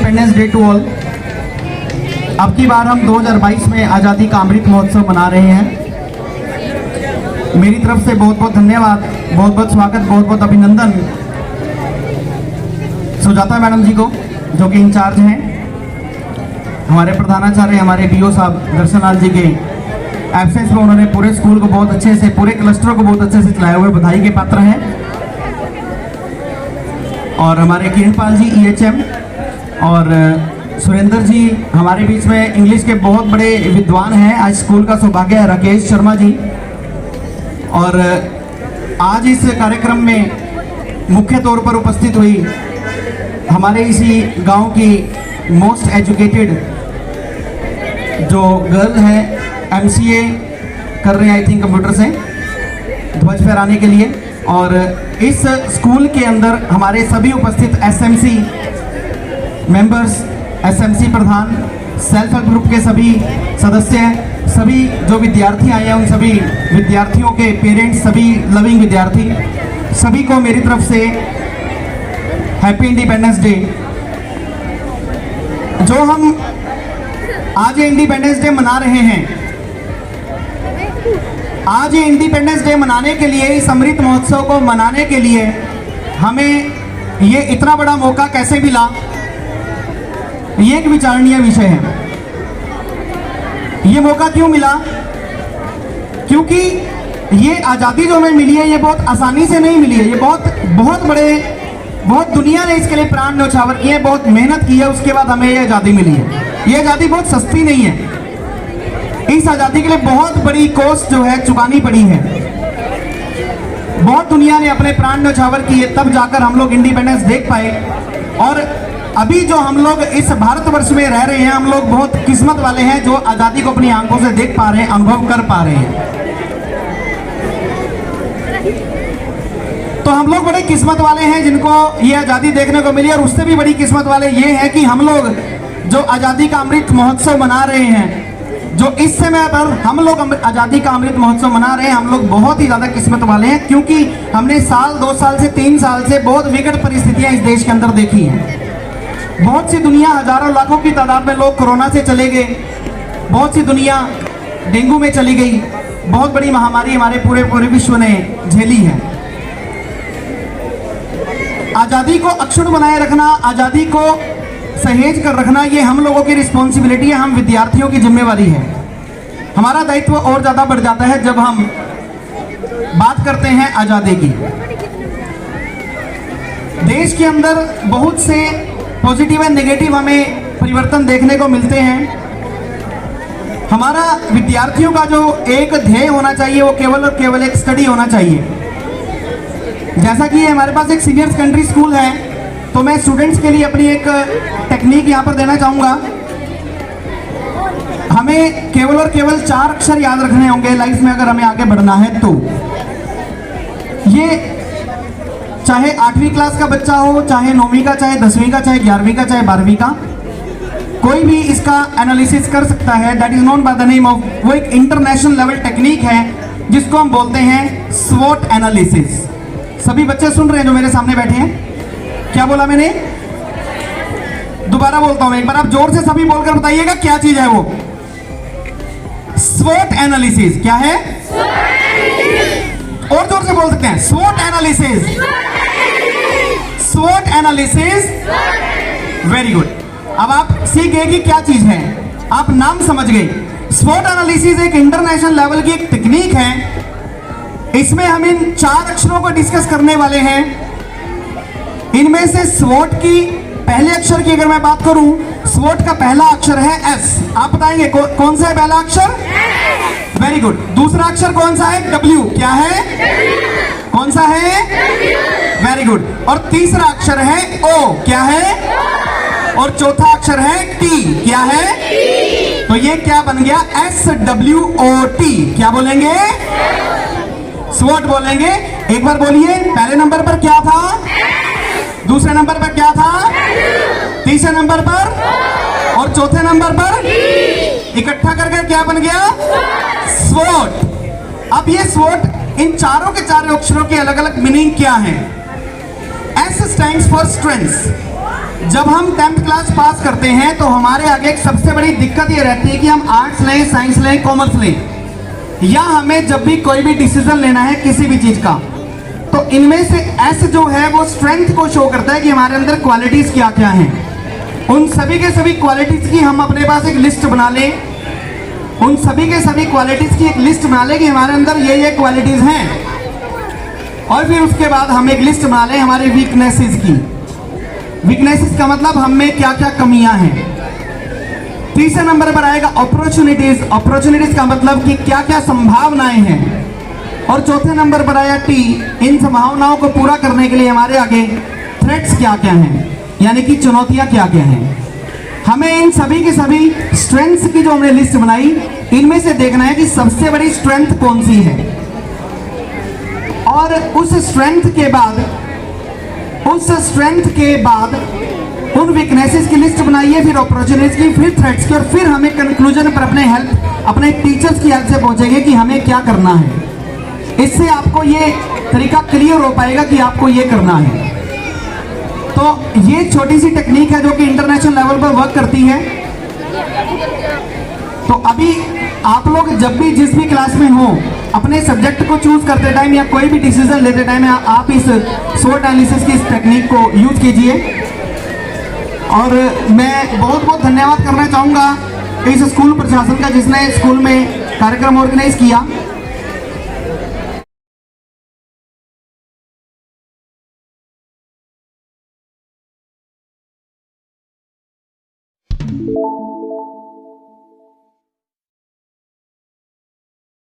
Independence day to all. अब की बार हम 2022 में आज़ादी का अमृत महोत्सव मना रहे हैं। मेरी तरफ से बहुत बहुत धन्यवाद, बहुत बहुत स्वागत, बहुत बहुत अभिनंदन सुजाता मैडम जी को, जो कि इंचार्ज हैं, हमारे प्रधानाचार्य हमारे बीओ साहब दर्शन लाल जी के एब्सेंस में उन्होंने पूरे स्कूल को बहुत अच्छे से, पूरे क्लस्टर को बहुत अच्छे से चलाए हुए बधाई के पात्र हैं। और हमारे किरणपाल जी EHM और सुरेंद्र जी हमारे बीच में इंग्लिश के बहुत बड़े विद्वान हैं। आज स्कूल का सौभाग्य है राकेश शर्मा जी। और आज इस कार्यक्रम में मुख्य तौर पर उपस्थित हुई हमारे इसी गांव की मोस्ट एजुकेटेड जो गर्ल है, MCA कर रहे हैं आई थिंक कंप्यूटर से, ध्वज फहराने के लिए। और इस स्कूल के अंदर हमारे सभी उपस्थित SMC मेंबर्स, SMC प्रधान, सेल्फ हेल्प ग्रुप के सभी सदस्य, सभी जो विद्यार्थी आए हैं, उन सभी विद्यार्थियों के पेरेंट्स, सभी लविंग विद्यार्थी, सभी को मेरी तरफ से हैप्पी इंडिपेंडेंस डे। जो हम आज ये इंडिपेंडेंस डे मना रहे हैं, आज ये इंडिपेंडेंस डे मनाने के लिए, इस अमृत महोत्सव को मनाने के लिए हमें ये इतना बड़ा मौका कैसे मिला, ये एक विचारणीय विषय है। ये मौका क्यों मिला? क्योंकि ये आज़ादी जो हमें मिली है, ये बहुत आसानी से नहीं मिली है। ये बहुत दुनिया ने इसके लिए प्राण न्यौछावर किए, बहुत मेहनत की है, उसके बाद हमें ये आज़ादी मिली है। ये आज़ादी बहुत सस्ती नहीं है। इस आज़ादी के लिए बहुत बड़ी कॉस्ट जो है चुकानी पड़ी है। बहुत दुनिया ने अपने प्राण न्यौछावर किए, तब जाकर हम लोग इंडिपेंडेंस देख पाए। और अभी जो हम लोग इस भारतवर्ष में रह रहे हैं, हम लोग बहुत किस्मत वाले हैं जो आज़ादी को अपनी आंखों से देख पा रहे हैं, अनुभव कर पा रहे हैं। तो हम लोग बड़े किस्मत वाले हैं जिनको ये आज़ादी देखने को मिली। और उससे भी बड़ी किस्मत वाले ये हैं कि हम लोग जो आज़ादी का अमृत महोत्सव मना रहे हैं, जो इस समय पर हम लोग आज़ादी का अमृत महोत्सव मना रहे हैं, हम लोग बहुत ही ज़्यादा किस्मत वाले हैं। क्योंकि हमने साल, 2 साल से, 3 साल से बहुत विकट परिस्थितियां इस देश के अंदर देखी हैं। बहुत सी दुनिया, हजारों लाखों की तादाद में लोग कोरोना से चले गए, बहुत सी दुनिया डेंगू में चली गई, बहुत बड़ी महामारी हमारे पूरे विश्व ने झेली है। आज़ादी को अक्षुण्ण बनाए रखना, आज़ादी को सहेज कर रखना, ये हम लोगों की रिस्पॉन्सिबिलिटी है, हम विद्यार्थियों की जिम्मेवारी है। हमारा दायित्व और ज़्यादा बढ़ जाता है जब हम बात करते हैं आज़ादी की। देश के अंदर बहुत से पॉजिटिव एंड नेगेटिव हमें परिवर्तन देखने को मिलते हैं। हमारा विद्यार्थियों का जो एक ध्येय होना चाहिए, वो केवल और केवल एक स्टडी होना चाहिए। जैसा कि हमारे पास एक सीनियर सेकेंडरी स्कूल है, तो मैं स्टूडेंट्स के लिए अपनी एक टेक्निक यहाँ पर देना चाहूँगा। हमें केवल और केवल 4 अक्षर याद रखने होंगे लाइफ में, अगर हमें आगे बढ़ना है तो। ये चाहे 8वीं क्लास का बच्चा हो, चाहे 9वीं का, चाहे 10वीं का, चाहे 11वीं का, चाहे 12वीं का, कोई भी इसका एनालिसिस कर सकता है। That is known by the name of, वो एक इंटरनेशनल लेवल टेक्निक है जिसको हम बोलते हैं स्वॉट एनालिसिस। सभी बच्चे सुन रहे हैं जो मेरे सामने बैठे हैं? क्या बोला मैंने? दोबारा बोलता हूं एक बार, आप जोर से सभी बोलकर बताइएगा क्या चीज है वो। स्वॉट एनालिसिस क्या है? और जोर से बोल सकते हैं, स्वॉट एनालिसिस। स्वॉट analysis, very good. अब आप सीख गए कि क्या चीज है, आप नाम समझ गए। स्वॉट एनालिसिस एक इंटरनेशनल लेवल की एक टेक्निक है। इसमें हम इन 4 अक्षरों को डिस्कस करने वाले हैं। इनमें से स्वॉट की पहले अक्षर की अगर मैं बात करूं, स्वॉट का पहला अक्षर है S। आप बताएंगे कौन सा है पहला अक्षर? Very good. दूसरा अक्षर कौन सा है? W। क्या है? कौन सा है? Very good. और तीसरा अक्षर है O। क्या है? और चौथा अक्षर है T। क्या है? तो ये क्या बन गया? SWOT। क्या बोलेंगे? स्वॉट बोलेंगे। एक बार बोलिए, पहले नंबर पर क्या था? दूसरे नंबर पर क्या था? तीसरे नंबर पर, और चौथे नंबर पर इकट्ठा करके क्या बन गया? स्वॉट। अब ये स्वॉट, इन चारों के चारों अक्षरों की अलग अलग मीनिंग क्या है? S स्टैंड्स फॉर स्ट्रेंथ, जब हम 10th क्लास पास करते हैं तो हमारे आगे एक सबसे बड़ी दिक्कत ये रहती है कि हम आर्ट्स लें, साइंस लें, कॉमर्स लें, या हमें जब भी कोई भी डिसीजन लेना है किसी भी चीज का, तो इनमें से एस जो है वो स्ट्रेंथ को शो करता है कि हमारे अंदर क्वालिटीज क्या क्या हैं। उन सभी के सभी क्वालिटीज की हम अपने पास एक लिस्ट बना लें, उन सभी के सभी क्वालिटीज की एक लिस्ट बना लें कि हमारे अंदर ये क्वालिटीज हैं, और फिर उसके बाद हम एक लिस्ट बना लें हमारे वीकनेसेस की। वीकनेसेस का मतलब हम में क्या क्या कमियां हैं। तीसरे नंबर पर आएगा अपॉर्चुनिटीज। अपॉर्चुनिटीज का मतलब कि क्या क्या संभावनाएं हैं। और चौथे नंबर पर आया टी, इन संभावनाओं को पूरा करने के लिए हमारे आगे थ्रेट्स क्या क्या हैं, यानी कि चुनौतियां क्या क्या हैं। हमें इन सभी के सभी स्ट्रेंथ्स की जो हमने लिस्ट बनाई, इनमें से देखना है कि सबसे बड़ी स्ट्रेंथ कौन सी है, और उस स्ट्रेंथ के बाद उन वीकनेसेस की लिस्ट बनाइए, फिर अपॉर्चुनिटीज की, फिर थ्रेट्स की, और फिर हमें कंक्लूजन पर अपने टीचर्स की हेल्प से पहुंचेंगे कि हमें क्या करना है। इससे आपको ये तरीका क्लियर हो पाएगा कि आपको ये करना है। तो ये छोटी सी टेक्निक है जो कि इंटरनेशनल लेवल पर वर्क करती है। तो अभी आप लोग जब भी जिस भी क्लास में हो, अपने सब्जेक्ट को चूज करते टाइम या कोई भी डिसीजन लेते टाइम आप इस SWOT एनालिसिस की इस टेक्निक को यूज कीजिए। और मैं बहुत बहुत धन्यवाद करना चाहूँगा इस स्कूल प्रशासन का जिसने स्कूल में कार्यक्रम ऑर्गेनाइज किया।